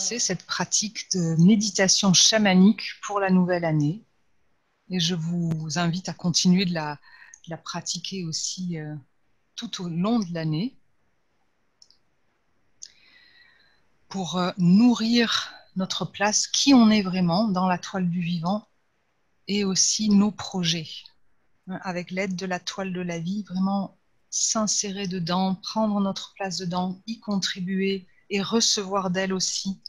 commencer cette pratique de méditation chamanique pour la nouvelle année. Et je vous invite à continuer de la pratiquer aussi tout au long de l'année pour nourrir notre place, qui on est vraiment dans la toile du vivant et aussi nos projets. Avec l'aide de la toile de la vie, vraiment s'insérer dedans, prendre notre place dedans, y contribuer et recevoir d'elle aussi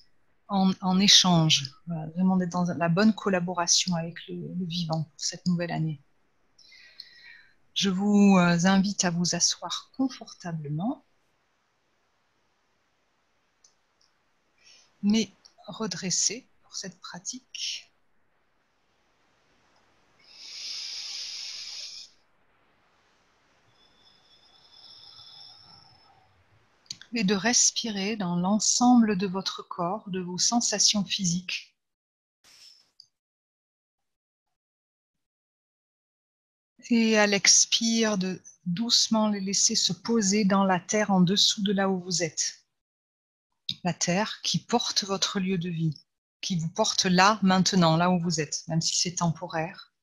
en échange. Voilà, vraiment d'être dans la bonne collaboration avec le vivant pour cette nouvelle année. Je vous invite à vous asseoir confortablement, mais redresser pour cette pratique. Et de respirer dans l'ensemble de votre corps, de vos sensations physiques. Et à l'expire, de doucement les laisser se poser dans la terre en dessous de là où vous êtes. La terre qui porte votre lieu de vie, qui vous porte là, maintenant, là où vous êtes, même si c'est temporaire.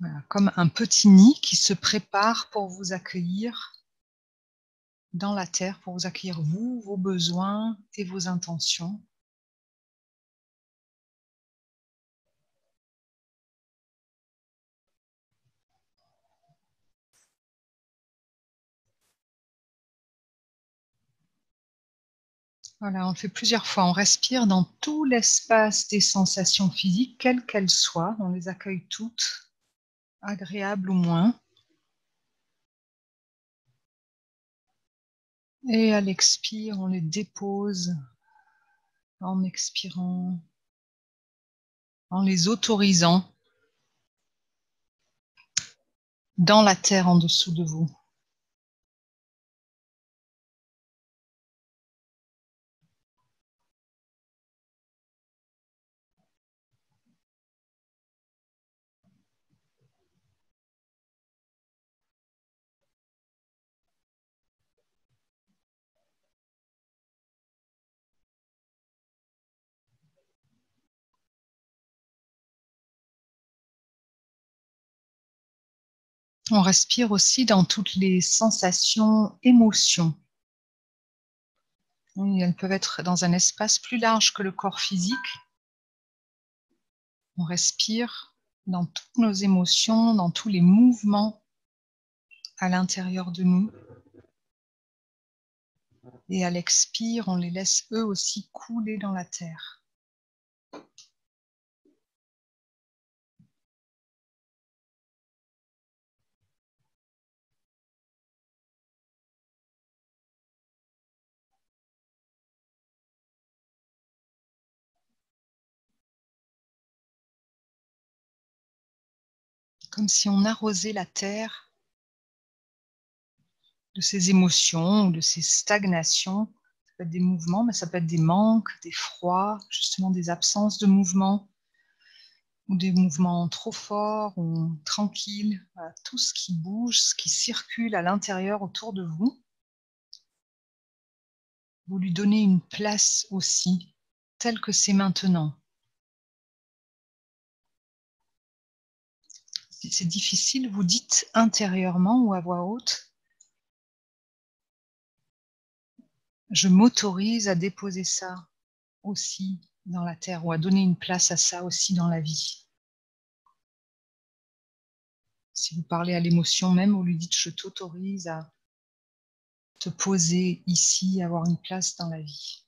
Voilà, comme un petit nid qui se prépare pour vous accueillir dans la terre, pour vous accueillir vous, vos besoins et vos intentions. Voilà, on le fait plusieurs fois. On respire dans tout l'espace des sensations physiques, quelles qu'elles soient. On les accueille toutes, agréables ou moins. Et à l'expire, on les dépose en expirant, en les autorisant dans la terre en dessous de vous. On respire aussi dans toutes les sensations, émotions. Oui, elles peuvent être dans un espace plus large que le corps physique. On respire dans toutes nos émotions, dans tous les mouvements à l'intérieur de nous. Et à l'expire, on les laisse eux aussi couler dans la terre. Comme si on arrosait la terre de ces émotions ou de ces stagnations. Ça peut être des mouvements, mais ça peut être des manques, des froids, justement des absences de mouvement, ou des mouvements trop forts ou tranquilles. Voilà, tout ce qui bouge, ce qui circule à l'intérieur autour de vous. Vous lui donnez une place aussi, telle que c'est maintenant. Si c'est difficile, vous dites intérieurement ou à voix haute: je m'autorise à déposer ça aussi dans la terre, ou à donner une place à ça aussi dans la vie. Si vous parlez à l'émotion même, vous lui dites: je t'autorise à te poser ici, à avoir une place dans la vie.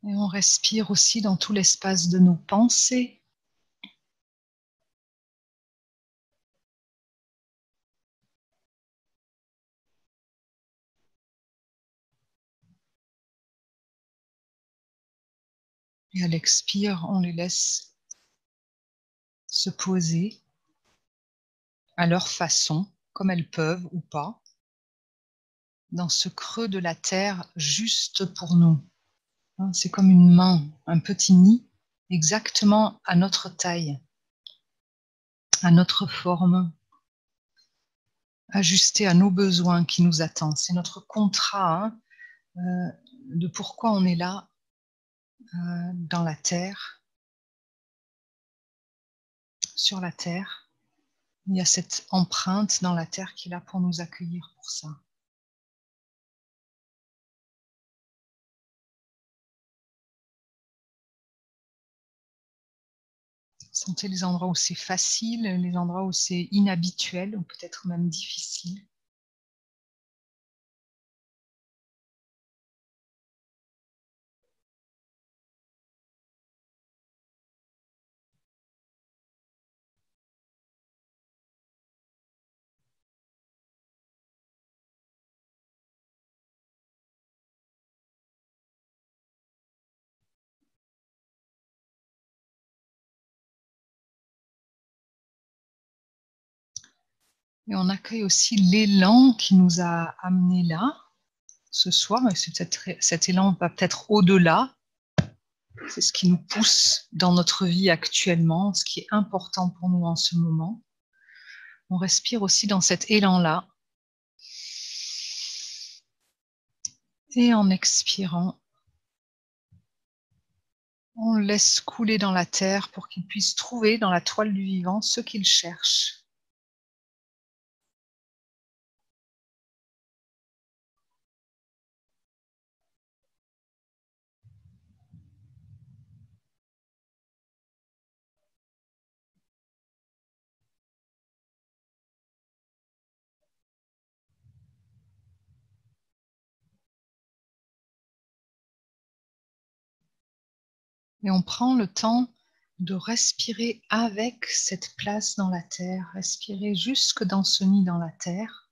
Et on respire aussi dans tout l'espace de nos pensées. Et à l'expire, on les laisse se poser à leur façon, comme elles peuvent ou pas, dans ce creux de la terre juste pour nous. C'est comme une main, un petit nid, exactement à notre taille, à notre forme, ajusté à nos besoins qui nous attendent. C'est notre contrat de pourquoi on est là dans la terre, sur la terre. Il y a cette empreinte dans la terre qui est là pour nous accueillir pour ça. Sentez les endroits où c'est facile, les endroits où c'est inhabituel ou peut-être même difficile. Et on accueille aussi l'élan qui nous a amenés là ce soir. Et cet élan va peut-être au-delà. C'est ce qui nous pousse dans notre vie actuellement, ce qui est important pour nous en ce moment. On respire aussi dans cet élan-là. Et en expirant, on le laisse couler dans la terre pour qu'il puisse trouver dans la toile du vivant ce qu'il cherche. Et on prend le temps de respirer avec cette place dans la terre, respirer jusque dans ce nid dans la terre.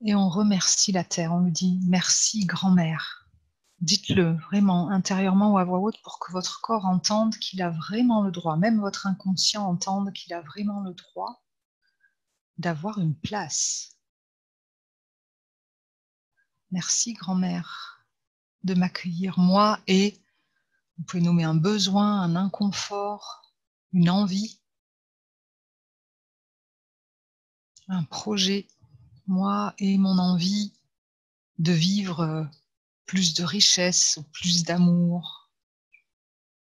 Et on remercie la terre, on lui dit merci grand-mère. Dites-le vraiment intérieurement ou à voix haute pour que votre corps entende qu'il a vraiment le droit, même votre inconscient entende qu'il a vraiment le droit d'avoir une place. Merci grand-mère de m'accueillir moi et vous pouvez nommer un besoin, un inconfort, une envie, un projet, moi et mon envie de vivre plus de richesse, plus d'amour,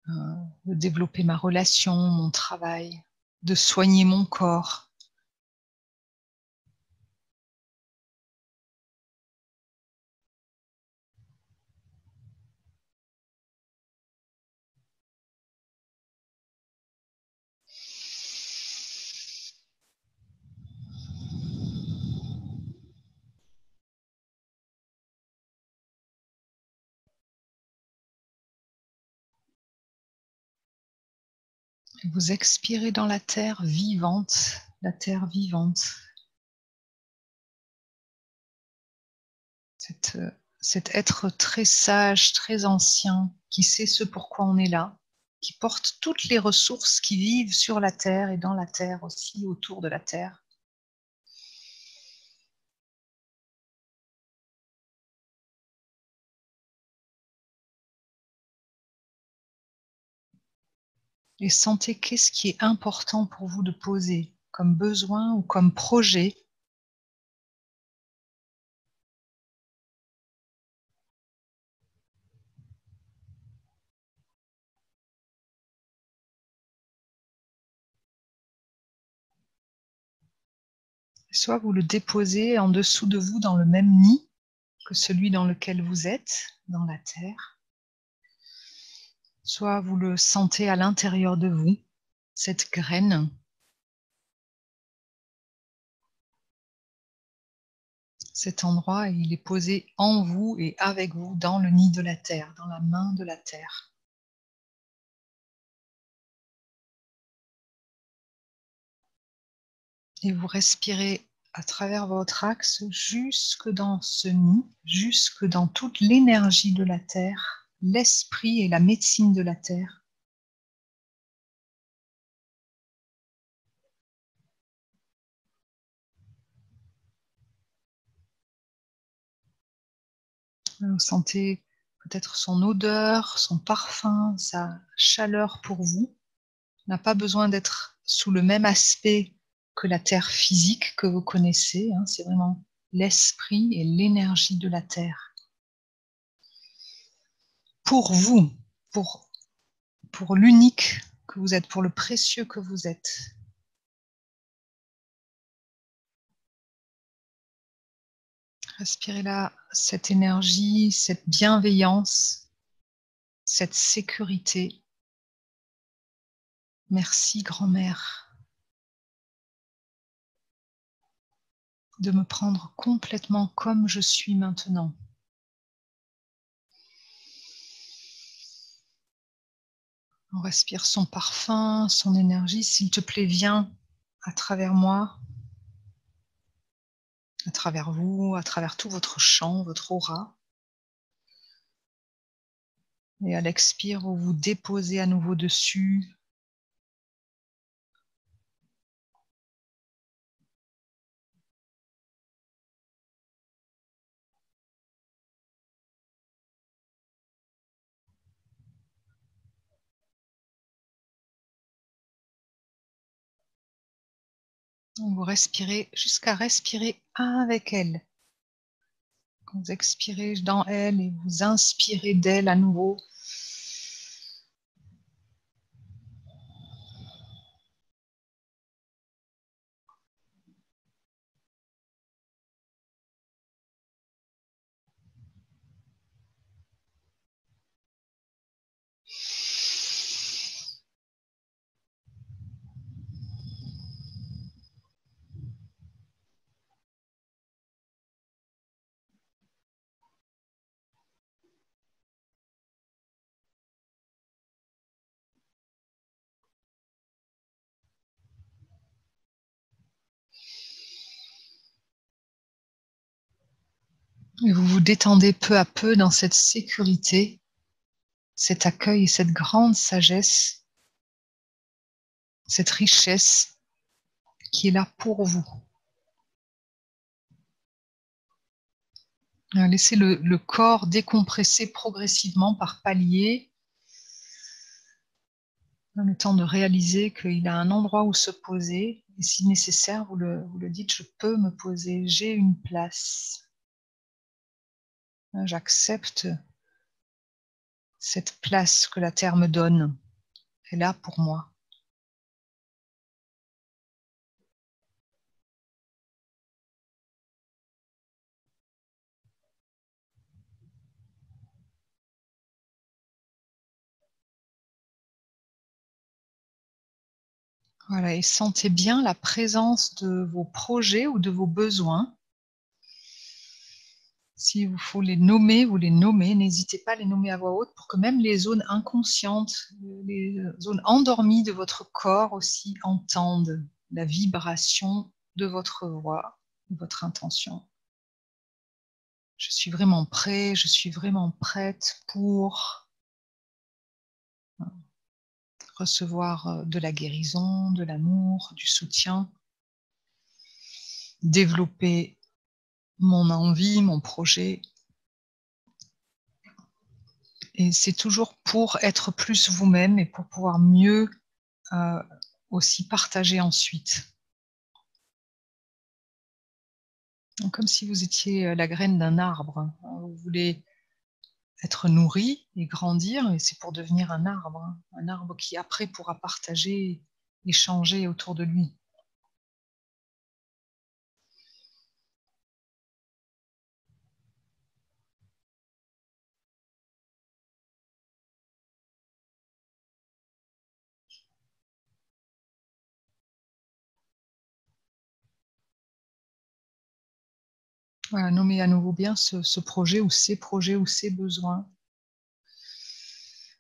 de développer ma relation, mon travail, de soigner mon corps. Vous expirez dans la terre vivante, la terre vivante. Cet être très sage, très ancien, qui sait ce pourquoi on est là, qui porte toutes les ressources qui vivent sur la terre et dans la terre aussi, autour de la terre. Et sentez qu'est-ce qui est important pour vous de poser comme besoin ou comme projet. Soit vous le déposez en dessous de vous dans le même nid que celui dans lequel vous êtes, dans la terre. Soit vous le sentez à l'intérieur de vous, cette graine. Cet endroit, il est posé en vous et avec vous dans le nid de la terre, dans la main de la terre. Et vous respirez à travers votre axe jusque dans ce nid, jusque dans toute l'énergie de la terre, l'esprit et la médecine de la terre. Vous sentez peut-être son odeur, son parfum, sa chaleur pour vous, n'a pas besoin d'être sous le même aspect que la terre physique que vous connaissez. Hein. C'est vraiment l'esprit et l'énergie de la terre. Pour vous, pour l'unique que vous êtes, pour le précieux que vous êtes. Respirez là cette énergie, cette bienveillance, cette sécurité. Merci, grand-mère, de me prendre complètement comme je suis maintenant. On respire son parfum, son énergie. S'il te plaît, viens à travers moi, à travers vous, à travers tout votre champ, votre aura. Et à l'expire, vous vous déposez à nouveau dessus. Vous respirez jusqu'à respirer avec elle. Quand vous expirez dans elle et vous inspirez d'elle à nouveau. Et vous vous détendez peu à peu dans cette sécurité, cet accueil et cette grande sagesse, cette richesse qui est là pour vous. Laissez le corps décompresser progressivement par paliers, le temps de réaliser qu'il a un endroit où se poser. Et si nécessaire, vous le dites, je peux me poser, j'ai une place. J'accepte cette place que la terre me donne. Elle est là pour moi. Voilà, et sentez bien la présence de vos projets ou de vos besoins. S'il vous faut les nommer, vous les nommez. N'hésitez pas à les nommer à voix haute pour que même les zones inconscientes, les zones endormies de votre corps aussi entendent la vibration de votre voix, de votre intention. Je suis vraiment prêt, je suis vraiment prête pour recevoir de la guérison, de l'amour, du soutien, développer mon envie, mon projet. Et c'est toujours pour être plus vous-même et pour pouvoir mieux aussi partager ensuite. Donc, comme si vous étiez la graine d'un arbre. Vous voulez être nourri et grandir, et c'est pour devenir un arbre qui après pourra partager, échanger autour de lui. Voilà, nommez à nouveau bien ce projet ou ces projets ou ces besoins.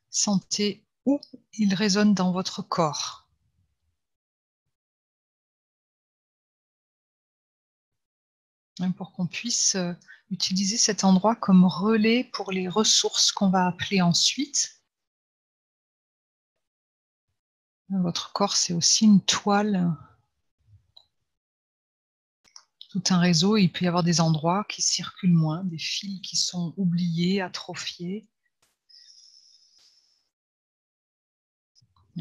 Sentez où ils résonnent dans votre corps. Pour qu'on puisse utiliser cet endroit comme relais pour les ressources qu'on va appeler ensuite. Votre corps, c'est aussi une toile, tout un réseau. Il peut y avoir des endroits qui circulent moins, des fils qui sont oubliés, atrophiés.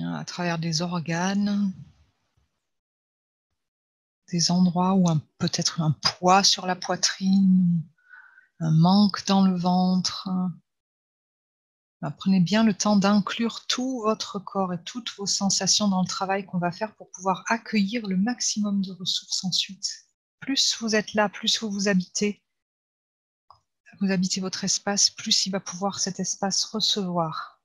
à travers des organes, des endroits où peut-être un poids sur la poitrine, un manque dans le ventre. Prenez bien le temps d'inclure tout votre corps et toutes vos sensations dans le travail qu'on va faire pour pouvoir accueillir le maximum de ressources ensuite. Plus vous êtes là, plus vous habitez votre espace, plus il va pouvoir cet espace recevoir.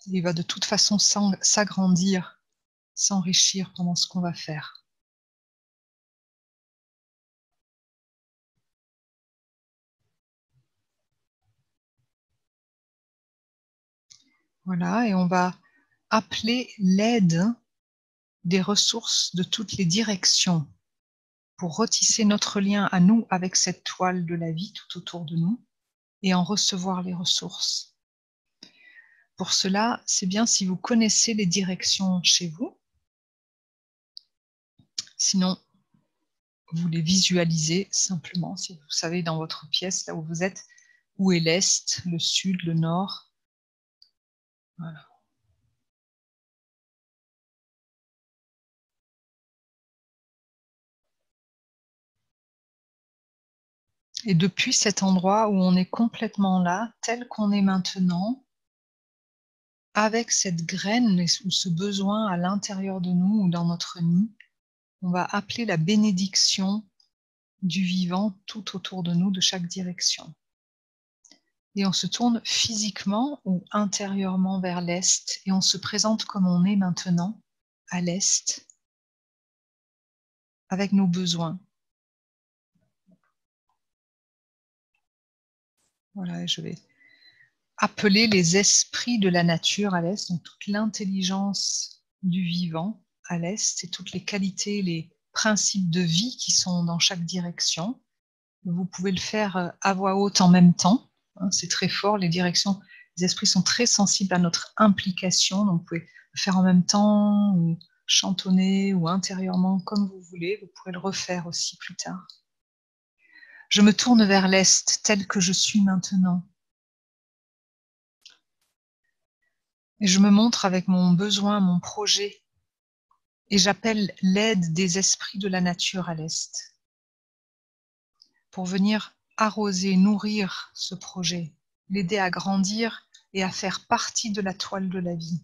Il va de toute façon s'agrandir, s'enrichir pendant ce qu'on va faire. Voilà, et on va appeler l'aide des ressources de toutes les directions pour retisser notre lien à nous avec cette toile de la vie tout autour de nous et en recevoir les ressources. Pour cela, c'est bien si vous connaissez les directions chez vous. Sinon, vous les visualisez simplement, si vous savez dans votre pièce, là où vous êtes, où est l'Est, le Sud, le Nord. Voilà. Et depuis cet endroit où on est complètement là, tel qu'on est maintenant, avec cette graine ou ce besoin à l'intérieur de nous ou dans notre nid, on va appeler la bénédiction du vivant tout autour de nous, de chaque direction. Et on se tourne physiquement ou intérieurement vers l'Est et on se présente comme on est maintenant, à l'Est, avec nos besoins. Voilà, et je vais appeler les esprits de la nature à l'Est, donc toute l'intelligence du vivant à l'Est et toutes les qualités, les principes de vie qui sont dans chaque direction. Vous pouvez le faire à voix haute en même temps. C'est très fort, les directions, les esprits sont très sensibles à notre implication, donc vous pouvez le faire en même temps, ou chantonner, ou intérieurement, comme vous voulez. Vous pourrez le refaire aussi plus tard. Je me tourne vers l'Est, tel que je suis maintenant. Et je me montre avec mon besoin, mon projet, et j'appelle l'aide des esprits de la nature à l'Est pour venir arroser, nourrir ce projet, l'aider à grandir et à faire partie de la toile de la vie.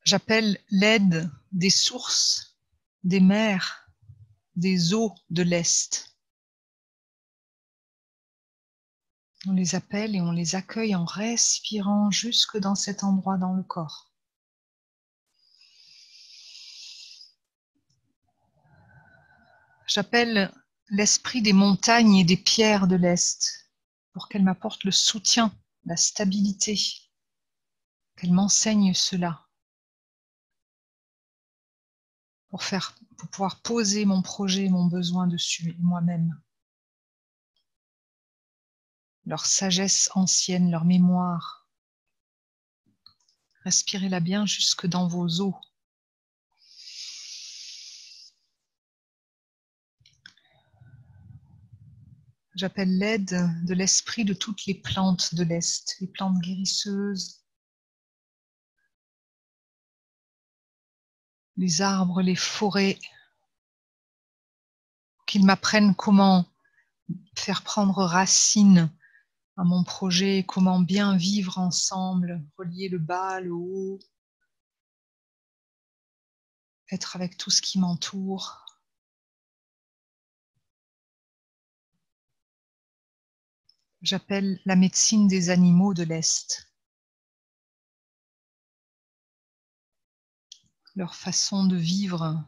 J'appelle l'aide des sources, des mers, des eaux de l'Est. On les appelle et on les accueille en respirant jusque dans cet endroit dans le corps. J'appelle l'esprit des montagnes et des pierres de l'Est pour qu'elle m'apporte le soutien, la stabilité, qu'elle m'enseigne cela, pour pouvoir poser mon projet, mon besoin dessus, moi-même. Leur sagesse ancienne, leur mémoire. Respirez-la bien jusque dans vos os. J'appelle l'aide de l'esprit de toutes les plantes de l'Est, les plantes guérisseuses, les arbres, les forêts, qu'ils m'apprennent comment faire prendre racine à mon projet, comment bien vivre ensemble, relier le bas, le haut, être avec tout ce qui m'entoure. J'appelle la médecine des animaux de l'Est, leur façon de vivre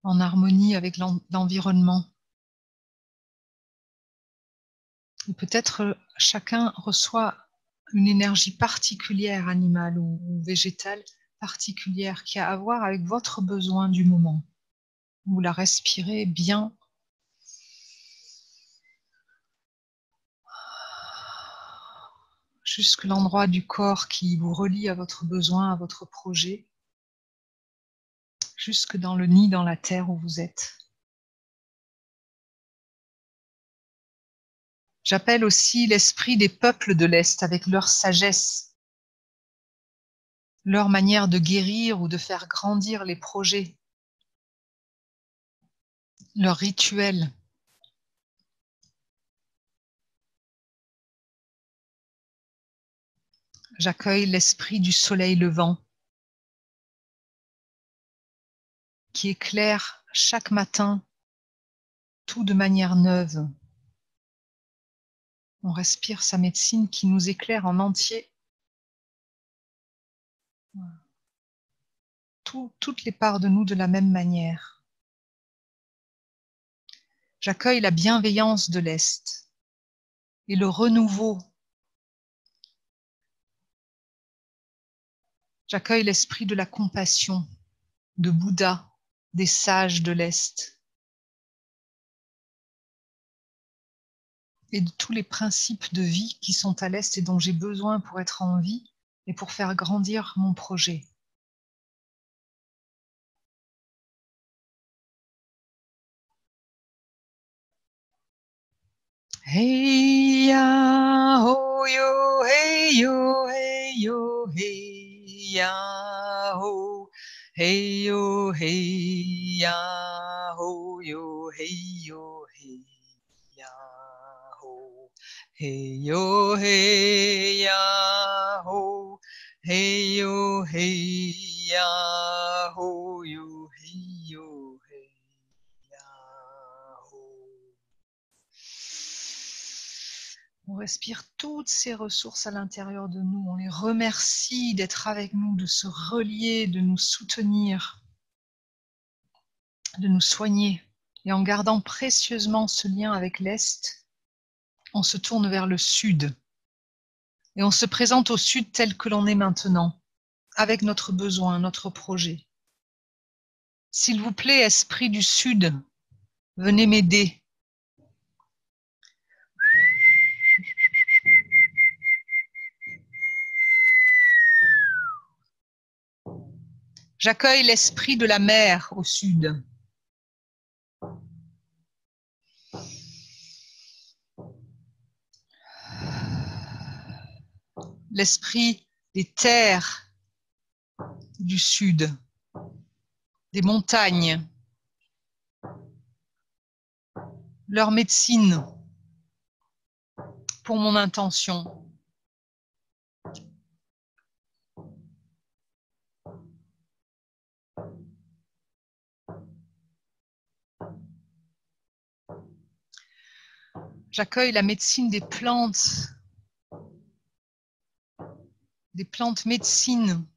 en harmonie avec l'environnement. Et peut-être chacun reçoit une énergie particulière, animale ou végétale, particulière, qui a à voir avec votre besoin du moment. Vous la respirez bien. Jusque l'endroit du corps qui vous relie à votre besoin, à votre projet, jusque dans le nid, dans la terre où vous êtes. J'appelle aussi l'esprit des peuples de l'Est avec leur sagesse, leur manière de guérir ou de faire grandir les projets, leurs rituels. J'accueille l'esprit du soleil levant qui éclaire chaque matin tout de manière neuve. On respire sa médecine qui nous éclaire en entier. Toutes les parts de nous de la même manière. J'accueille la bienveillance de l'Est et le renouveau. J'accueille l'esprit de la compassion, de Bouddha, des sages de l'Est et de tous les principes de vie qui sont à l'Est et dont j'ai besoin pour être en vie et pour faire grandir mon projet. Hey ya ho yo, hey yo, hey yo, hey ya ho, hey yo, hey ya ho yo, hey yo, hey ya ho, hey yo, hey ya ho, hey yo, hey ya ho yo, hey yo, hey ya ho. On respire toutes ces ressources à l'intérieur de nous. On les remercie d'être avec nous, de se relier, de nous soutenir, de nous soigner. Et en gardant précieusement ce lien avec l'Est, on se tourne vers le Sud. Et on se présente au Sud tel que l'on est maintenant, avec notre besoin, notre projet. S'il vous plaît, esprit du Sud, venez m'aider. J'accueille l'esprit de la mer au Sud. L'esprit des terres du Sud, des montagnes, leur médecine pour mon intention. J'accueille la médecine des plantes médecine,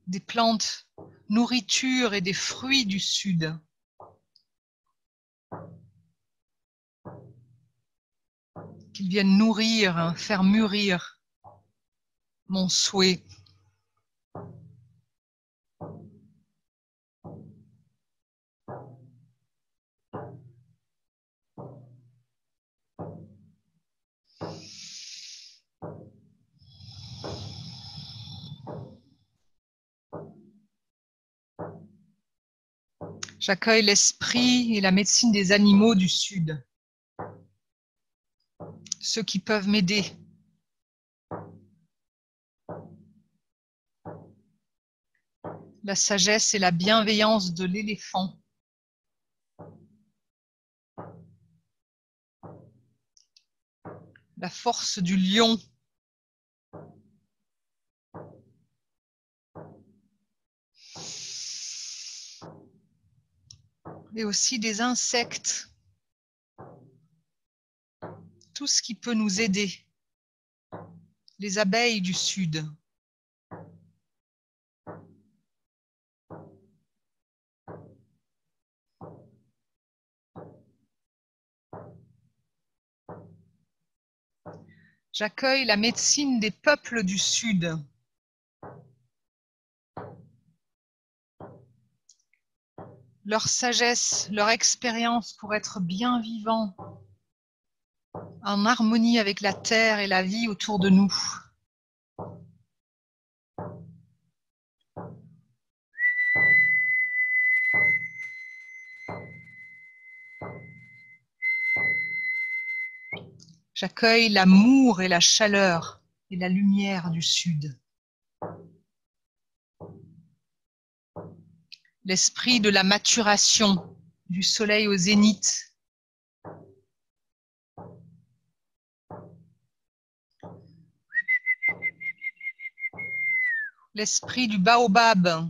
des plantes nourriture et des fruits du Sud. Qu'ils viennent nourrir, faire mûrir mon souhait. J'accueille l'esprit et la médecine des animaux du Sud, ceux qui peuvent m'aider. La sagesse et la bienveillance de l'éléphant. La force du lion. Et aussi des insectes. Tout ce qui peut nous aider. Les abeilles du Sud. J'accueille la médecine des peuples du Sud. Leur sagesse, leur expérience pour être bien vivants, en harmonie avec la terre et la vie autour de nous. J'accueille l'amour et la chaleur et la lumière du sud. L'esprit de la maturation du soleil au zénith. L'esprit du baobab.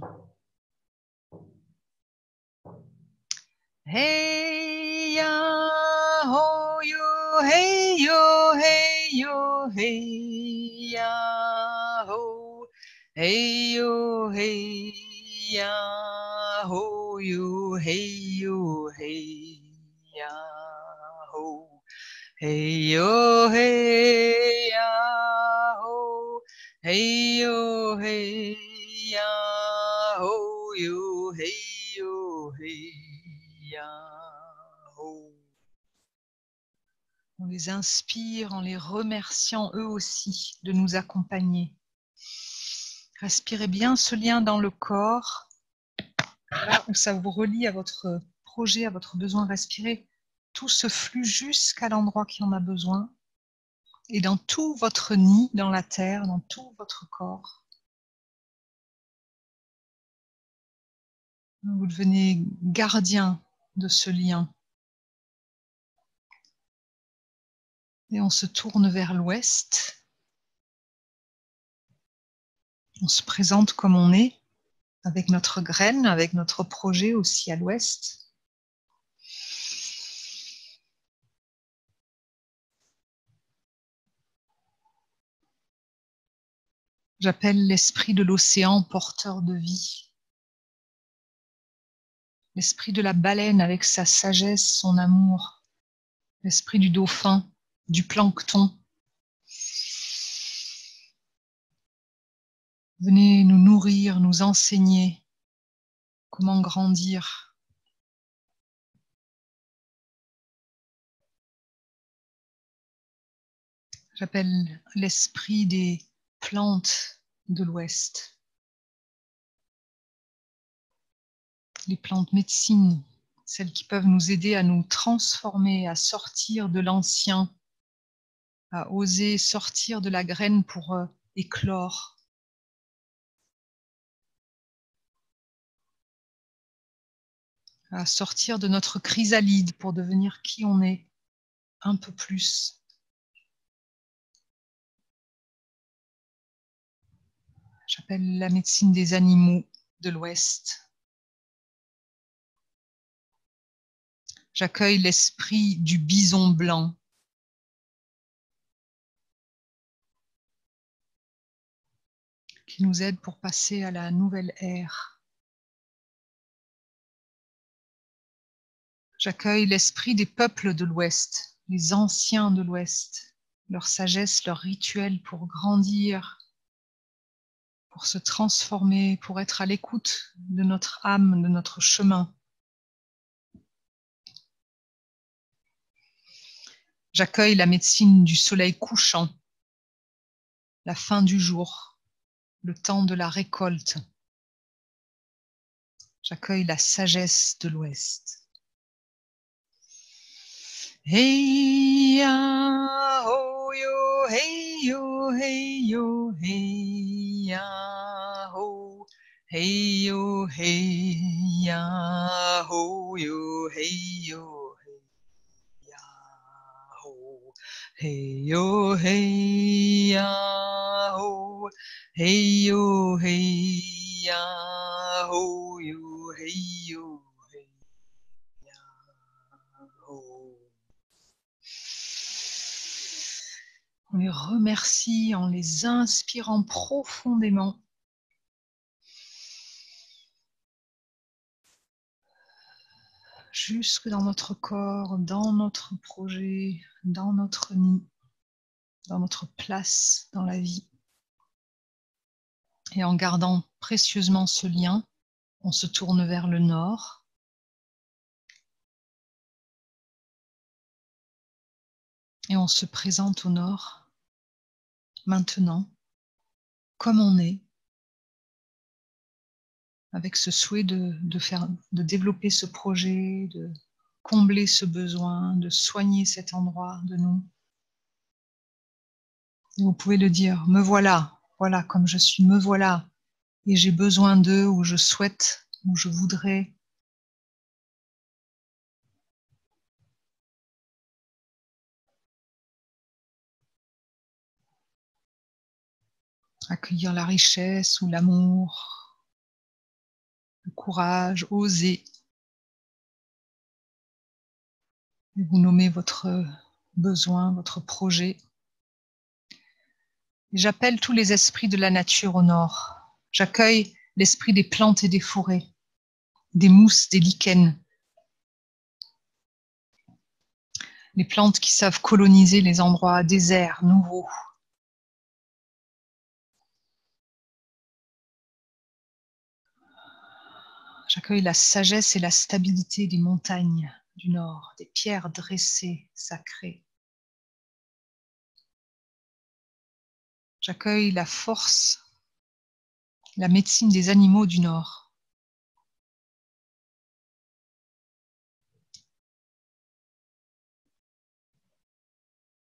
Hey ya ho yo, hey yo, hey yo, hey ya ho, hey yo, hey ya ho yo, hey yo, hey ya ho, hey yo, hey ya ho, hey yo, hey ya ho yo, hey yo, hey. On les inspire en les remerciant eux aussi de nous accompagner. Respirez bien ce lien dans le corps, là où ça vous relie à votre projet, à votre besoin. Respirez tout ce flux jusqu'à l'endroit qui en a besoin et dans tout votre nid, dans la terre, dans tout votre corps. Vous devenez gardien de ce lien. Et on se tourne vers l'ouest. On se présente comme on est, avec notre graine, avec notre projet aussi à l'ouest. J'appelle l'esprit de l'océan porteur de vie. L'esprit de la baleine avec sa sagesse, son amour. L'esprit du dauphin, du plancton. Venez nous nourrir, nous enseigner comment grandir. J'appelle l'esprit des plantes de l'Ouest. Les plantes médecine, celles qui peuvent nous aider à nous transformer, à sortir de l'ancien, à oser sortir de la graine pour éclore. À sortir de notre chrysalide pour devenir qui on est un peu plus. J'appelle la médecine des animaux de l'Ouest. J'accueille l'esprit du bison blanc. Qui nous aide pour passer à la nouvelle ère. J'accueille l'esprit des peuples de l'Ouest, les anciens de l'Ouest, leur sagesse, leur rituel pour grandir, pour se transformer, pour être à l'écoute de notre âme, de notre chemin. J'accueille la médecine du soleil couchant, la fin du jour, le temps de la récolte. J'accueille la sagesse de l'Ouest. Hey ya ho yo, hey yo, hey yo, hey ya ho, hey yo, hey ya ho yo, hey yo, hey ya ho, hey yo, hey ya ho, hey yo, hey ya ho yo, hey yo. On les remercie en les inspirant profondément. Jusque dans notre corps, dans notre projet, dans notre nid, dans notre place dans la vie. Et en gardant précieusement ce lien, on se tourne vers le nord. Et on se présente au nord, maintenant, comme on est, avec ce souhait de développer ce projet, de combler ce besoin, de soigner cet endroit de nous. Et vous pouvez le dire, me voilà, voilà comme je suis, me voilà. Et j'ai besoin d'eux, ou je souhaite, ou je voudrais. Accueillir la richesse ou l'amour, le courage, oser. Et vous nommez votre besoin, votre projet. J'appelle tous les esprits de la nature au nord. J'accueille l'esprit des plantes et des forêts, des mousses, des lichens, les plantes qui savent coloniser les endroits déserts, nouveaux. J'accueille la sagesse et la stabilité des montagnes du nord, des pierres dressées, sacrées. J'accueille la force, la médecine des animaux du nord.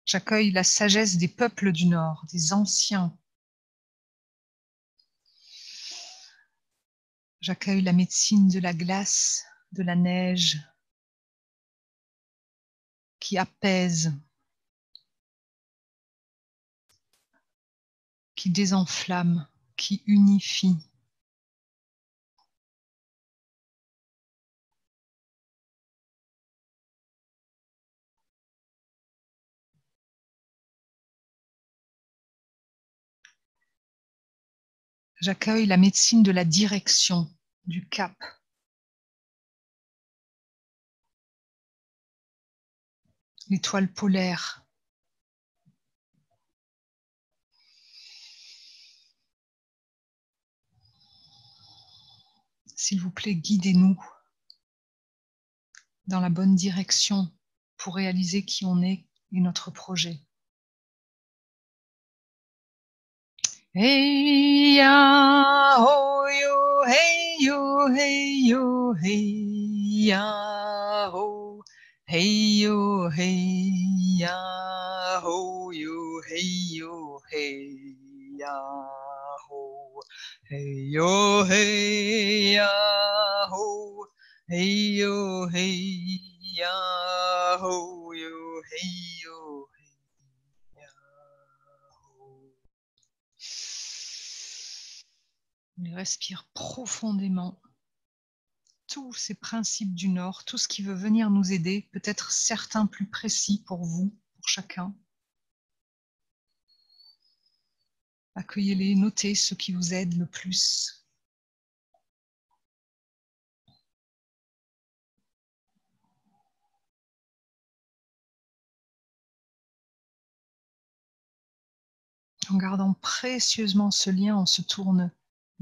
J'accueille la sagesse des peuples du nord, des anciens. J'accueille la médecine de la glace, de la neige, qui apaise, qui désenflamme, qui unifie. J'accueille la médecine de la direction, du cap. L'étoile polaire. S'il vous plaît, guidez-nous dans la bonne direction pour réaliser qui on est et notre projet. Hey ya ho yo, hey yo, hey yo, hey ya ho, hey yo, hey ya ho yo, hey yo, hey ya ho, hey yo, hey ya ho, hey yo, hey ya ho yo, hey yo. On respire profondément tous ces principes du Nord, tout ce qui veut venir nous aider, peut-être certains plus précis pour vous, pour chacun. Accueillez-les, notez ce qui vous aide le plus. En gardant précieusement ce lien, on se tourne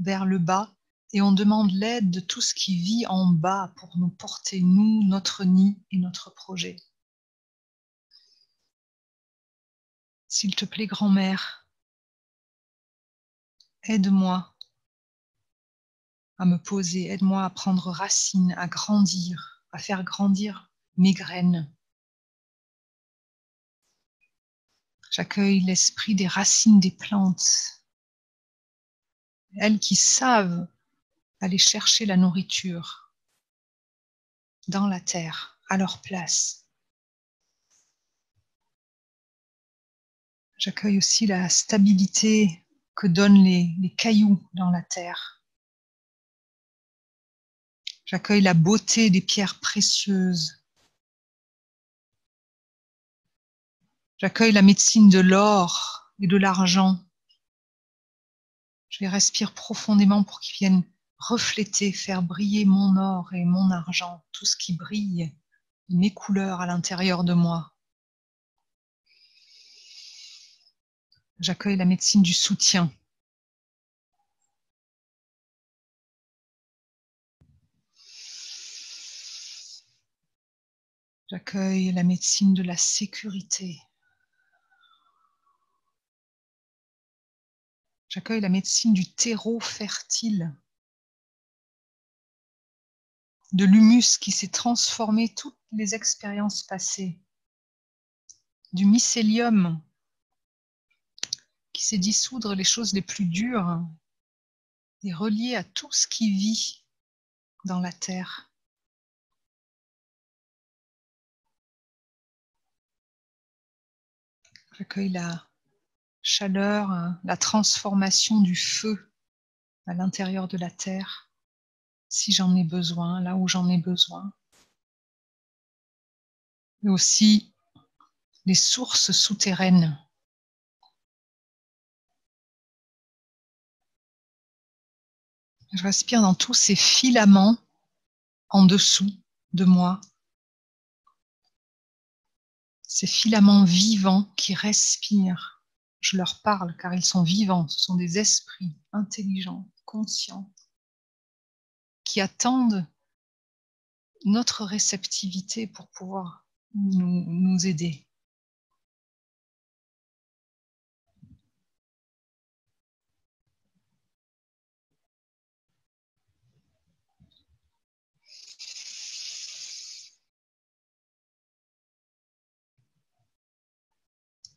vers le bas et on demande l'aide de tout ce qui vit en bas pour nous porter, nous, notre nid et notre projet. S'il te plaît, grand-mère, aide-moi à me poser, aide-moi à prendre racine, à grandir, à faire grandir mes graines. J'accueille l'esprit des racines des plantes, elles qui savent aller chercher la nourriture dans la terre, à leur place. J'accueille aussi la stabilité que donnent les cailloux dans la terre. J'accueille la beauté des pierres précieuses. J'accueille la médecine de l'or et de l'argent. Je les respire profondément pour qu'ils viennent refléter, faire briller mon or et mon argent, tout ce qui brille, mes couleurs à l'intérieur de moi. J'accueille la médecine du soutien. J'accueille la médecine de la sécurité. J'accueille la médecine du terreau fertile, de l'humus qui s'est transformé toutes les expériences passées, du mycélium qui sait dissoudre les choses les plus dures et relier à tout ce qui vit dans la terre. J'accueille la chaleur, la transformation du feu à l'intérieur de la terre, si j'en ai besoin, là où j'en ai besoin. Et aussi les sources souterraines. Je respire dans tous ces filaments en dessous de moi, ces filaments vivants qui respirent. Je leur parle car ils sont vivants, ce sont des esprits intelligents, conscients, qui attendent notre réceptivité pour pouvoir nous aider.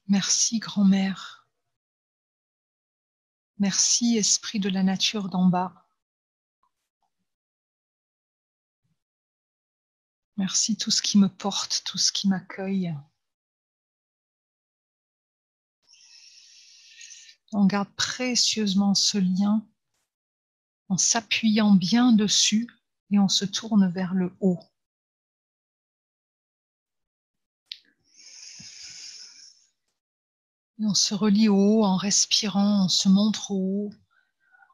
Merci, grand-mère. Merci, esprit de la nature d'en bas. Merci tout ce qui me porte, tout ce qui m'accueille. On garde précieusement ce lien en s'appuyant bien dessus et on se tourne vers le haut. Et on se relie au haut en respirant, on se montre au haut.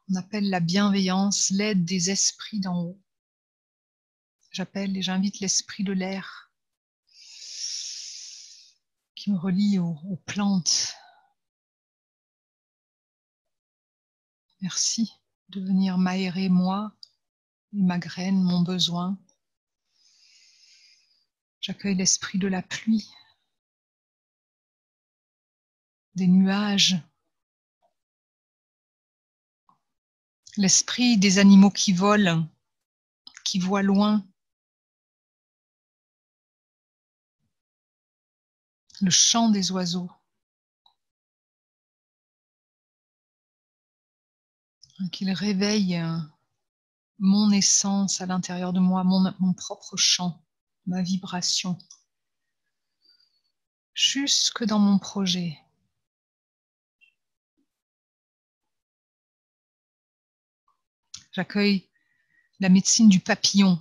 On appelle la bienveillance, l'aide des esprits d'en haut. J'appelle et j'invite l'esprit de l'air qui me relie aux plantes. Merci de venir m'aérer moi, ma graine, mon besoin. J'accueille l'esprit de la pluie, des nuages, l'esprit des animaux qui volent, qui voient loin, le chant des oiseaux, qu'il réveille mon essence à l'intérieur de moi, mon propre chant, ma vibration, jusque dans mon projet. J'accueille la médecine du papillon,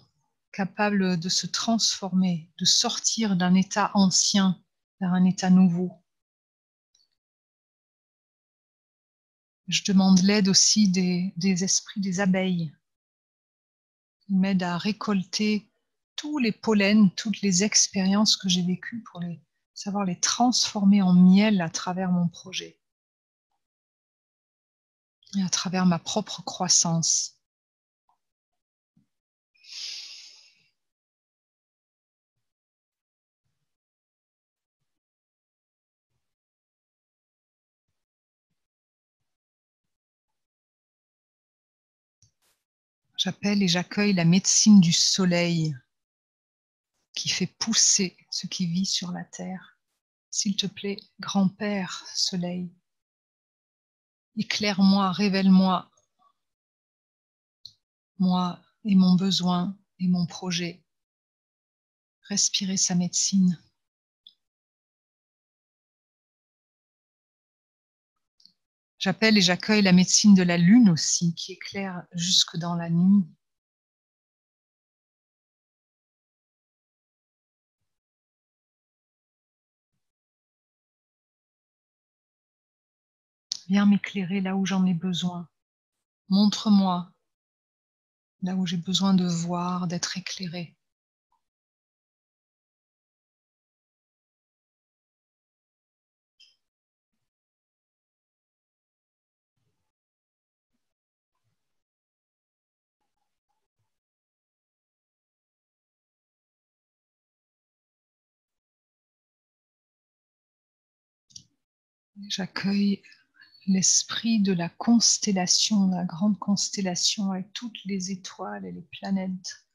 capable de se transformer, de sortir d'un état ancien vers un état nouveau. Je demande l'aide aussi des esprits des abeilles. Ils m'aident à récolter tous les pollens, toutes les expériences que j'ai vécues pour savoir les transformer en miel à travers mon projet et à travers ma propre croissance. J'appelle et j'accueille la médecine du soleil qui fait pousser ce qui vit sur la terre. S'il te plaît, grand-père soleil, éclaire-moi, révèle-moi, moi et mon besoin et mon projet. Respirez sa médecine. J'appelle et j'accueille la médecine de la lune aussi, qui éclaire jusque dans la nuit. Viens m'éclairer là où j'en ai besoin. Montre-moi là où j'ai besoin de voir, d'être éclairé. J'accueille l'esprit de la constellation, la grande constellation avec toutes les étoiles et les planètes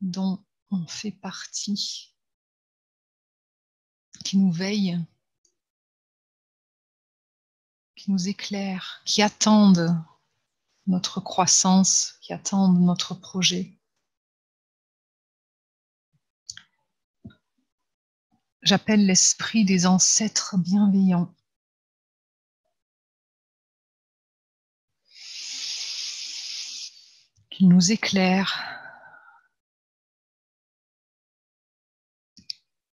dont on fait partie, qui nous veillent, qui nous éclairent, qui attendent notre croissance, qui attendent notre projet. J'appelle l'esprit des ancêtres bienveillants. Qu'ils nous éclairent,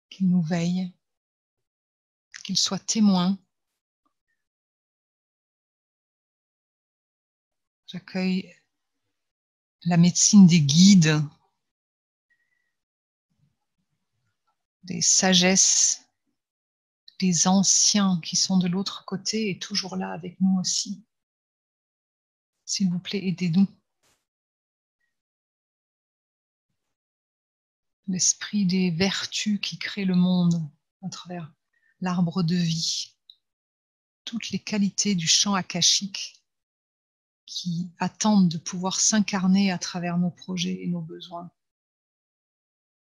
qu'ils nous veillent, qu'ils soient témoins. J'accueille la médecine des guides, des sagesses, des anciens qui sont de l'autre côté et toujours là avec nous aussi. S'il vous plaît, aidez-nous. L'esprit des vertus qui crée le monde à travers l'arbre de vie. Toutes les qualités du champ akashique qui attendent de pouvoir s'incarner à travers nos projets et nos besoins.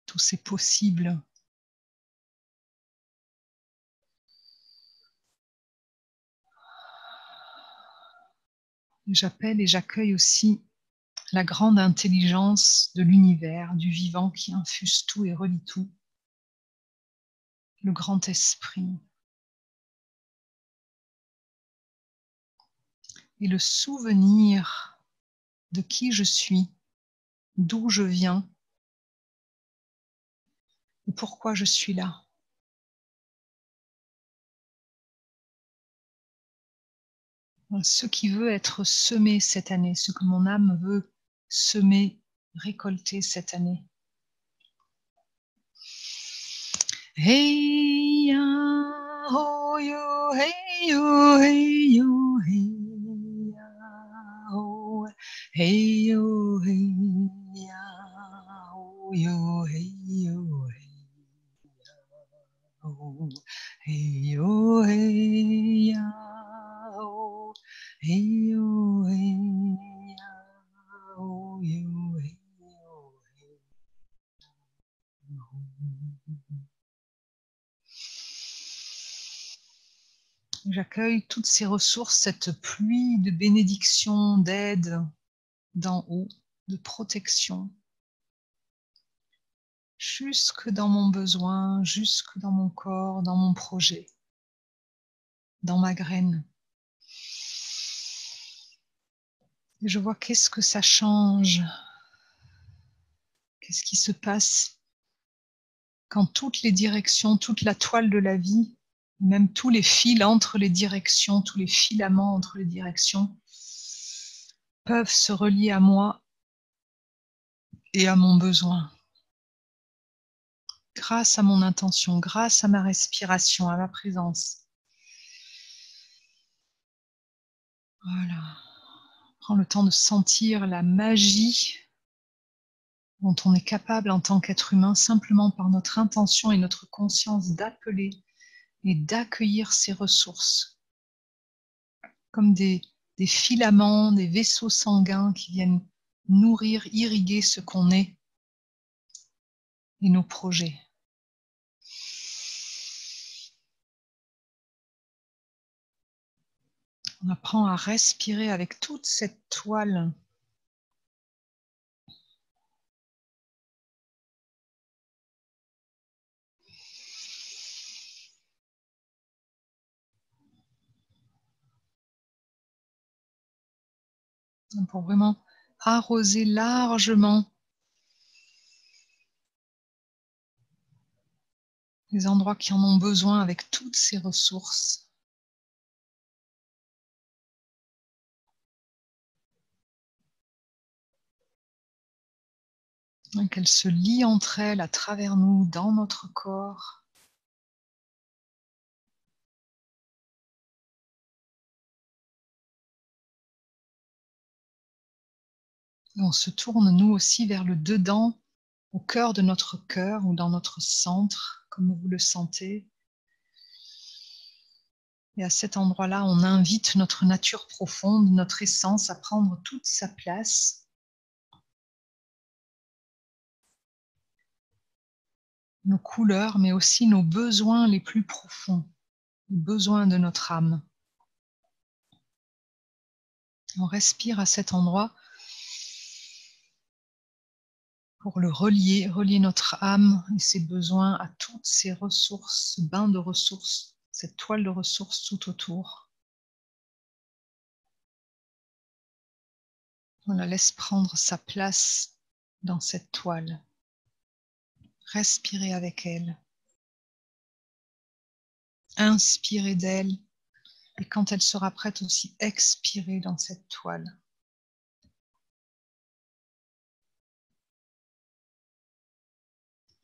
Tout c'est possible. J'appelle et j'accueille aussi la grande intelligence de l'univers, du vivant qui infuse tout et relie tout. Le grand esprit. Et le souvenir de qui je suis, d'où je viens et pourquoi je suis là. Ce qui veut être semé cette année, ce que mon âme veut semer, récolter cette année. Hey ya, ho yo, hey yo, hey yo, hey ya, ho, hey yo, hey ya, ho yo, hey yo, hey ya, ho, hey yo, hey ya, ho, hey yo, hey ya, ho yo, hey yo, hey ya. J'accueille toutes ces ressources, cette pluie de bénédictions, d'aide d'en haut, de protection, jusque dans mon besoin, jusque dans mon corps, dans mon projet, dans ma graine. Et je vois qu'est-ce que ça change, qu'est-ce qui se passe quand toutes les directions, toute la toile de la vie, même tous les fils entre les directions, tous les filaments entre les directions, peuvent se relier à moi et à mon besoin. Grâce à mon intention, grâce à ma respiration, à ma présence. Voilà. Prends le temps de sentir la magie dont on est capable en tant qu'être humain, simplement par notre intention et notre conscience d'appeler et d'accueillir ces ressources, comme des filaments, des vaisseaux sanguins qui viennent nourrir, irriguer ce qu'on est et nos projets. On apprend à respirer avec toute cette toile. Pour vraiment arroser largement les endroits qui en ont besoin avec toutes ces ressources. Qu'elles se lient entre elles à travers nous, dans notre corps. Et on se tourne nous aussi vers le dedans, au cœur de notre cœur ou dans notre centre, comme vous le sentez. Et à cet endroit-là, on invite notre nature profonde, notre essence à prendre toute sa place. Nos couleurs, mais aussi nos besoins les plus profonds, les besoins de notre âme. On respire à cet endroit pour le relier notre âme et ses besoins à toutes ces ressources, ce bain de ressources, cette toile de ressources tout autour. On la laisse prendre sa place dans cette toile. Respirez avec elle. Inspirez d'elle. Et quand elle sera prête aussi, expirez dans cette toile.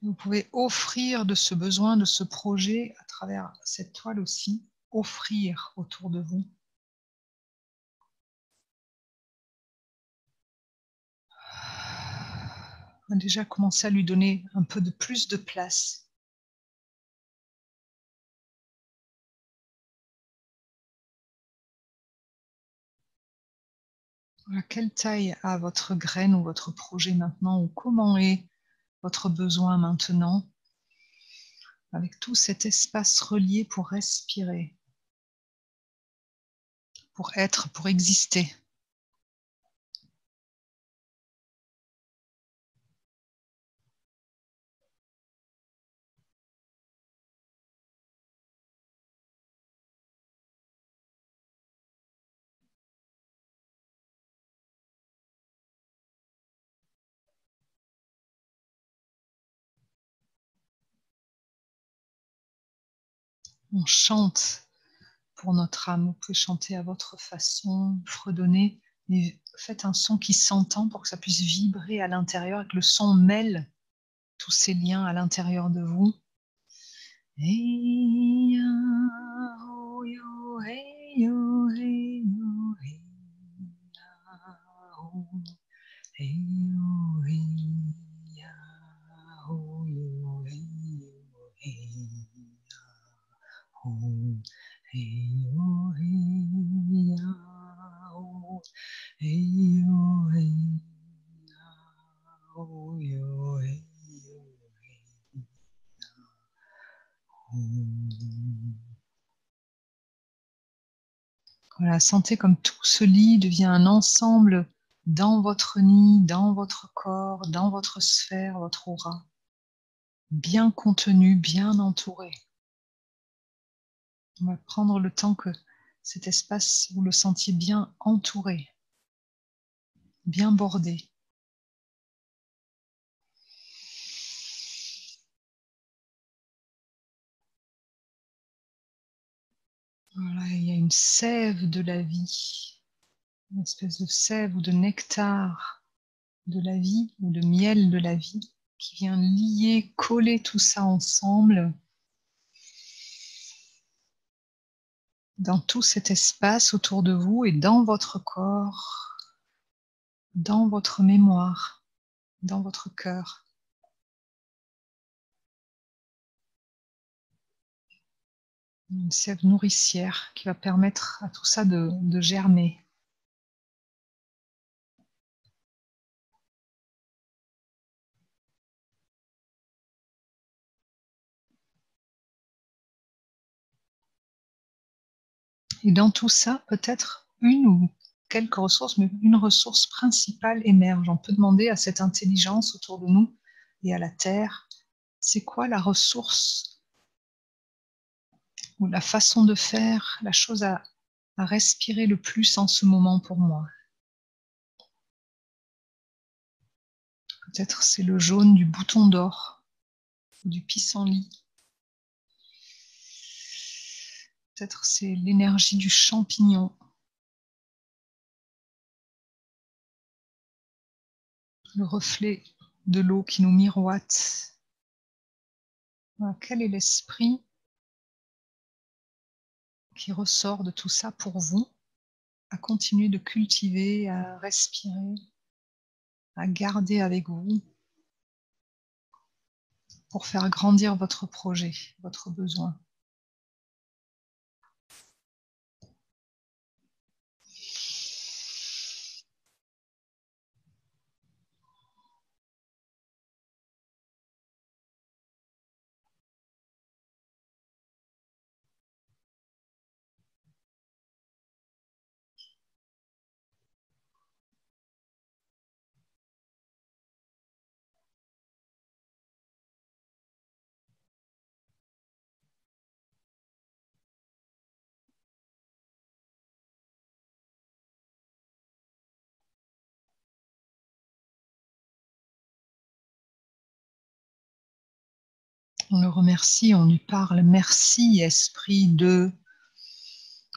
Vous pouvez offrir de ce besoin, de ce projet, à travers cette toile aussi, offrir autour de vous. On a déjà commencé à lui donner un peu de plus de place. Voilà, quelle taille a votre graine ou votre projet maintenant, ou comment est votre besoin maintenant, avec tout cet espace relié pour respirer, pour être, pour exister. On chante pour notre âme. Vous pouvez chanter à votre façon, fredonner, mais faites un son qui s'entend pour que ça puisse vibrer à l'intérieur et que le son mêle tous ces liens à l'intérieur de vous. Hey, ya, oh, yo, hey, yo, hey, yo, hey, ya, oh, hey, yo, hey, ya, oh, yo, hey, yo, hey, ya, oh, hey, yo, hey, ya, oh, hey, yo, hey, ya, oh, yo, hey, yo, hey, oh. Voilà, sentez comme tout ce lit devient un ensemble dans votre nid, dans votre corps, dans votre sphère, votre aura, bien contenu, bien entouré. On va prendre le temps que cet espace, vous le sentiez bien entouré, bien bordé. Voilà, il y a une sève de la vie, une espèce de sève ou de nectar de la vie ou de miel de la vie qui vient lier, coller tout ça ensemble dans tout cet espace autour de vous et dans votre corps, dans votre mémoire, dans votre cœur. Une sève nourricière qui va permettre à tout ça de germer. Et dans tout ça, peut-être une ou quelques ressources, mais une ressource principale émerge. On peut demander à cette intelligence autour de nous et à la Terre, c'est quoi la ressource ou la façon de faire, la chose à respirer le plus en ce moment pour moi. Peut-être c'est le jaune du bouton d'or ou du pissenlit. Peut-être c'est l'énergie du champignon. Le reflet de l'eau qui nous miroite. Voilà, quel est l'esprit qui ressort de tout ça pour vous, à continuer de cultiver, à respirer, à garder avec vous pour faire grandir votre projet, votre besoin. On le remercie, on lui parle. Merci, esprit de,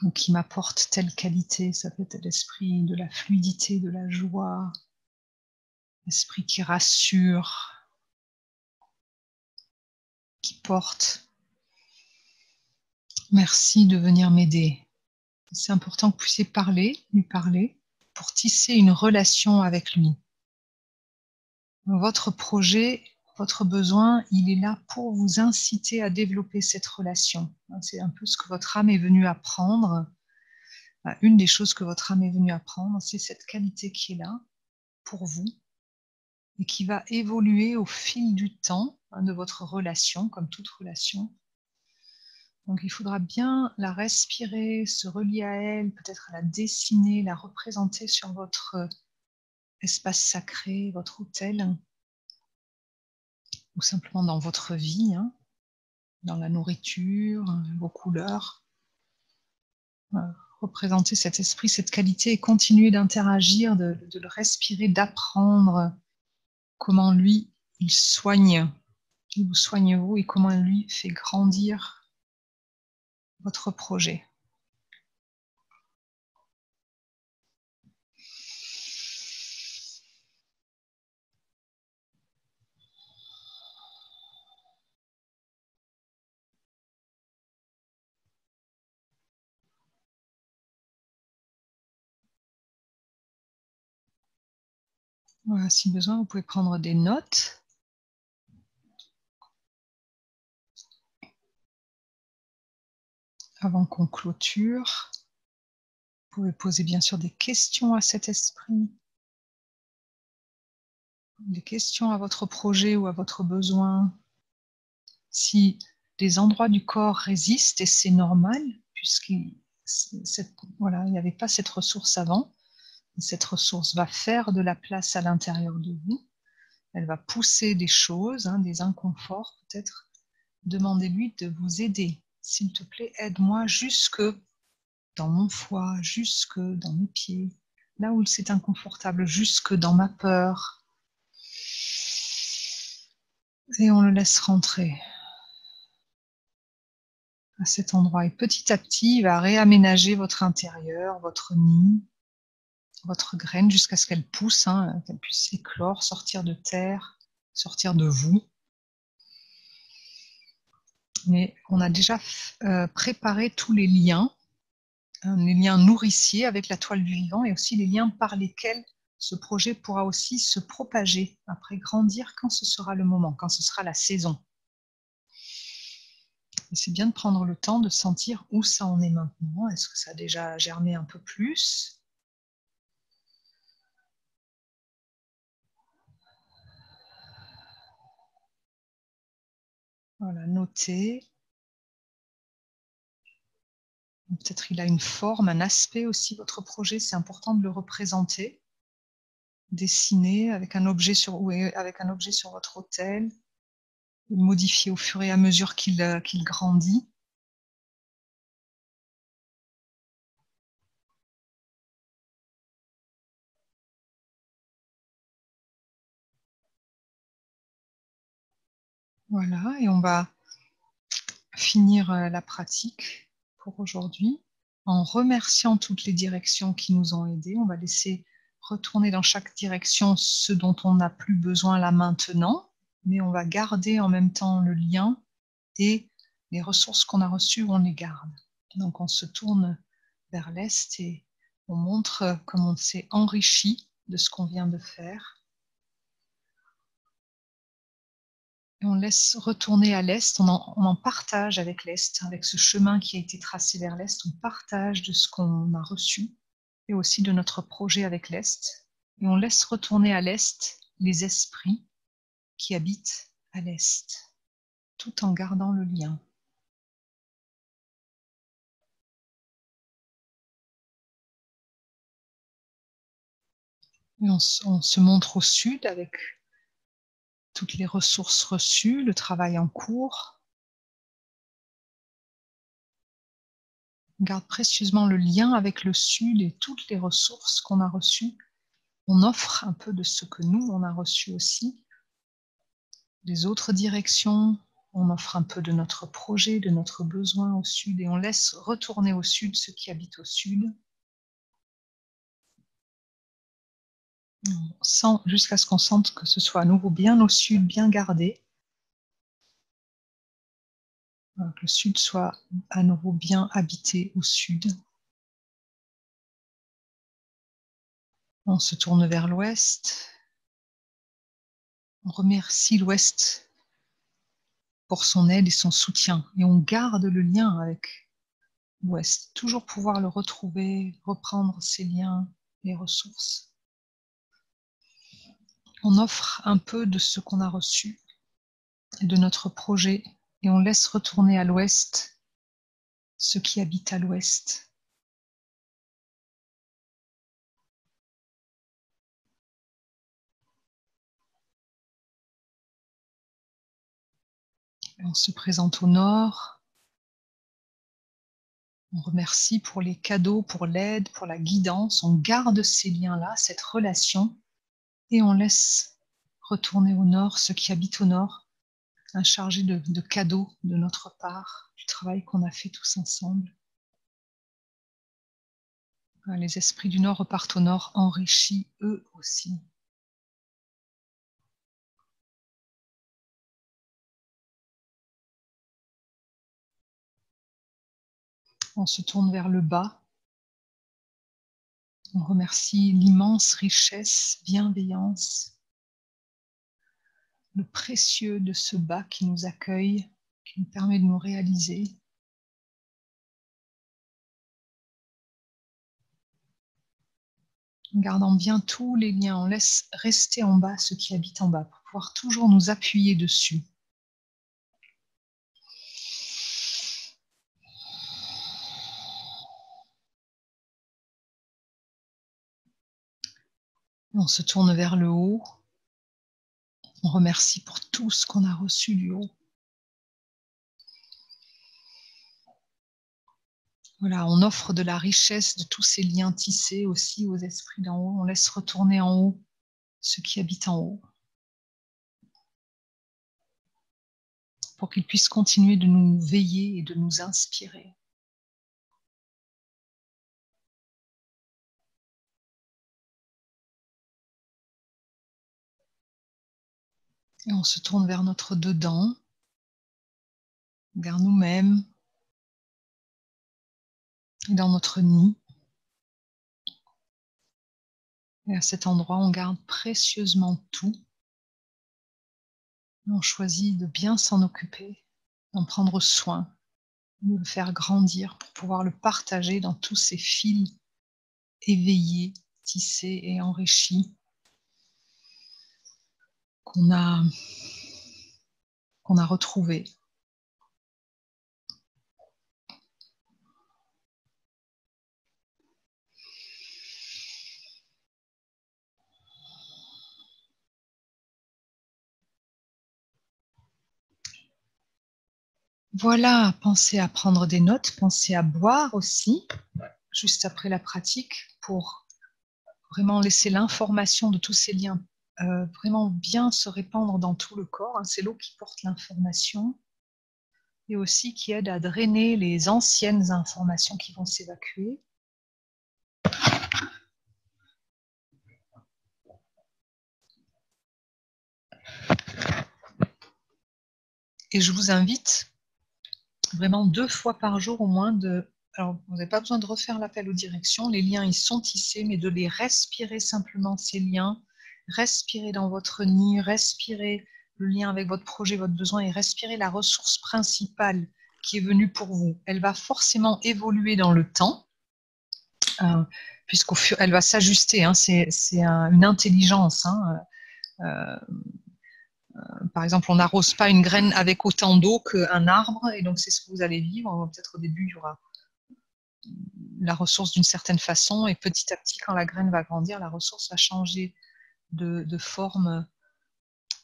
ou qui m'apporte telle qualité. Ça peut être l'esprit de la fluidité, de la joie, l'esprit qui rassure, qui porte. Merci de venir m'aider. C'est important que vous puissiez lui parler, pour tisser une relation avec lui. Votre projet, votre besoin, il est là pour vous inciter à développer cette relation. C'est un peu ce que votre âme est venue apprendre. Une des choses que votre âme est venue apprendre, c'est cette qualité qui est là pour vous et qui va évoluer au fil du temps de votre relation, comme toute relation. Donc il faudra bien la respirer, se relier à elle, peut-être la dessiner, la représenter sur votre espace sacré, votre autel, ou simplement dans votre vie, dans la nourriture, vos couleurs. Représenter cet esprit, cette qualité et continuer d'interagir, de le respirer, d'apprendre comment lui, il soigne, il vous soigne vous et comment lui fait grandir votre projet. Voilà, si besoin, vous pouvez prendre des notes. Avant qu'on clôture, vous pouvez poser bien sûr des questions à cet esprit, des questions à votre projet ou à votre besoin. Si des endroits du corps résistent, et c'est normal, puisqu'il voilà, n'y avait pas cette ressource avant, cette ressource va faire de la place à l'intérieur de vous, elle va pousser des choses, des inconforts peut-être. Demandez-lui de vous aider. S'il te plaît, aide-moi jusque dans mon foie, jusque dans mes pieds, là où c'est inconfortable, jusque dans ma peur. Et on le laisse rentrer à cet endroit. Et petit à petit, il va réaménager votre intérieur, votre nid, votre graine, jusqu'à ce qu'elle pousse, qu'elle puisse éclore, sortir de terre, sortir de vous. Mais on a déjà préparé tous les liens nourriciers avec la toile du vivant et aussi les liens par lesquels ce projet pourra aussi se propager, après grandir quand ce sera le moment, quand ce sera la saison. Et c'est bien de prendre le temps de sentir où ça en est maintenant. Est-ce que ça a déjà germé un peu plus ? Voilà, notez. Peut-être il a une forme, un aspect aussi, votre projet, c'est important de le représenter. Dessiner avec un objet sur votre autel, le modifier au fur et à mesure qu'il grandit. Voilà, et on va finir la pratique pour aujourd'hui en remerciant toutes les directions qui nous ont aidés. On va laisser retourner dans chaque direction ce dont on n'a plus besoin là maintenant, mais on va garder en même temps le lien et les ressources qu'on a reçues, on les garde. Donc on se tourne vers l'Est et on montre comme on s'est enrichi de ce qu'on vient de faire. Et on laisse retourner à l'Est, on en partage avec l'Est, avec ce chemin qui a été tracé vers l'Est, on partage de ce qu'on a reçu et aussi de notre projet avec l'Est. Et on laisse retourner à l'Est les esprits qui habitent à l'Est, tout en gardant le lien. Et on se montre au sud avec toutes les ressources reçues, le travail en cours. On garde précieusement le lien avec le sud et toutes les ressources qu'on a reçues. On offre un peu de ce que nous, on a reçu aussi. Les autres directions, On offre un peu de notre projet, de notre besoin au sud et on laisse retourner au sud ceux qui habitent au sud. Jusqu'à ce qu'on sente que ce soit à nouveau bien au sud, bien gardé. Que le sud soit à nouveau bien habité au sud. On se tourne vers l'ouest. On remercie l'ouest pour son aide et son soutien. Et on garde le lien avec l'ouest. Toujours pouvoir le retrouver, reprendre ses liens, les ressources. On offre un peu de ce qu'on a reçu et de notre projet et on laisse retourner à l'ouest ceux qui habitent à l'ouest. On se présente au nord. On remercie pour les cadeaux, pour l'aide, pour la guidance. On garde ces liens-là, cette relation, et on laisse retourner au nord ceux qui habitent au nord, un chargé de cadeaux de notre part, du travail qu'on a fait tous ensemble. Les esprits du nord repartent au nord, enrichis eux aussi. On se tourne vers le bas. On remercie l'immense richesse, bienveillance, le précieux de ce bas qui nous accueille, qui nous permet de nous réaliser. En gardant bien tous les liens, on laisse rester en bas ceux qui habitent en bas pour pouvoir toujours nous appuyer dessus. On se tourne vers le haut. On remercie pour tout ce qu'on a reçu du haut. Voilà, on offre de la richesse de tous ces liens tissés aussi aux esprits d'en haut. On laisse retourner en haut ceux qui habitent en haut pour qu'ils puissent continuer de nous veiller et de nous inspirer. Et on se tourne vers notre dedans, vers nous-mêmes, et dans notre nid. Et à cet endroit, on garde précieusement tout. On choisit de bien s'en occuper, d'en prendre soin, de le faire grandir pour pouvoir le partager dans tous ces fils éveillés, tissés et enrichis qu'on a retrouvés. Voilà, pensez à prendre des notes, pensez à boire aussi, juste après la pratique, pour vraiment laisser l'information de tous ces liens vraiment bien se répandre dans tout le corps. C'est l'eau qui porte l'information et aussi qui aide à drainer les anciennes informations qui vont s'évacuer. Et je vous invite vraiment 2 fois par jour au moins alors vous n'avez pas besoin de refaire l'appel aux directions, les liens ils sont tissés, mais de les respirer simplement ces liens, respirer dans votre nid, respirer le lien avec votre projet, votre besoin et respirer la ressource principale qui est venue pour vous. Elle va forcément évoluer dans le temps, puisqu'elle va s'ajuster, c'est une intelligence. Par exemple, on n'arrose pas une graine avec autant d'eau qu'un arbre, et donc c'est ce que vous allez vivre. Peut-être au début, il y aura la ressource d'une certaine façon, et petit à petit, quand la graine va grandir, la ressource va changer de forme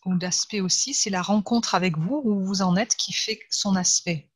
ou d'aspect aussi. C'est la rencontre avec vous, où vous en êtes, qui fait son aspect.